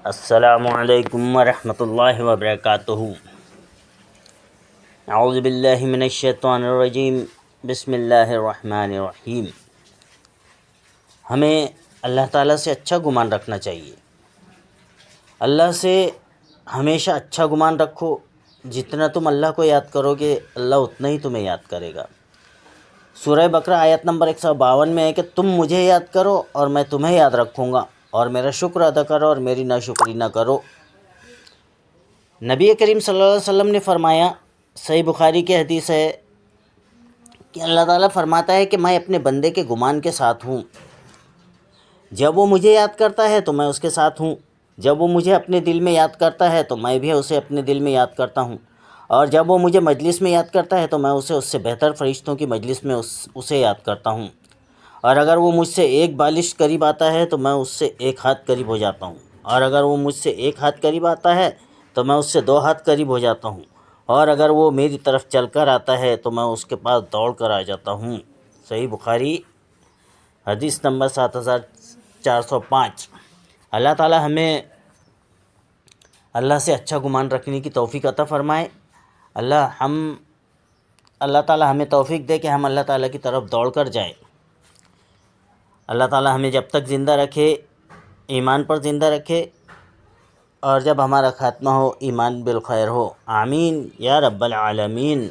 السلام علیکم ورحمۃ اللہ وبرکاتہ۔ اعوذ باللہ من الشیطان الرجیم، بسم اللہ الرحمن الرحیم۔ ہمیں اللہ تعالیٰ سے اچھا گمان رکھنا چاہیے۔ اللہ سے ہمیشہ اچھا گمان رکھو۔ جتنا تم اللہ کو یاد کرو گے اللہ اتنا ہی تمہیں یاد کرے گا۔ سورہ بقرہ آیت نمبر 152 میں ہے کہ تم مجھے یاد کرو اور میں تمہیں یاد رکھوں گا، اور میرا شکر ادا کرو اور میری ناشکری نہ کرو۔ نبی کریم صلی اللہ علیہ وسلم نے فرمایا، صحیح بخاری کی حدیث ہے کہ اللہ تعالیٰ فرماتا ہے کہ میں اپنے بندے کے گمان کے ساتھ ہوں۔ جب وہ مجھے یاد کرتا ہے تو میں اس کے ساتھ ہوں، جب وہ مجھے اپنے دل میں یاد کرتا ہے تو میں بھی اسے اپنے دل میں یاد کرتا ہوں، اور جب وہ مجھے مجلس میں یاد کرتا ہے تو میں اسے اس سے بہتر فرشتوں کی مجلس میں اسے یاد کرتا ہوں، اور اگر وہ مجھ سے ایک بالش قریب آتا ہے تو میں اس سے ایک ہاتھ قریب ہو جاتا ہوں، اور اگر وہ مجھ سے ایک ہاتھ قریب آتا ہے تو میں اس سے 2 ہاتھ قریب ہو جاتا ہوں، اور اگر وہ میری طرف چل کر آتا ہے تو میں اس کے پاس دوڑ کر آ جاتا ہوں۔ صحیح بخاری حدیث نمبر 7405۔ اللہ تعالیٰ ہمیں اللہ سے اچھا گمان رکھنے کی توفیق عطا فرمائے۔ اللہ تعالیٰ ہمیں توفیق دے کہ ہم اللہ تعالیٰ کی طرف دوڑ کر جائیں۔ اللہ تعالیٰ ہمیں جب تک زندہ رکھے ایمان پر زندہ رکھے، اور جب ہمارا خاتمہ ہو ایمان بالخیر ہو۔ آمین یا رب العالمین۔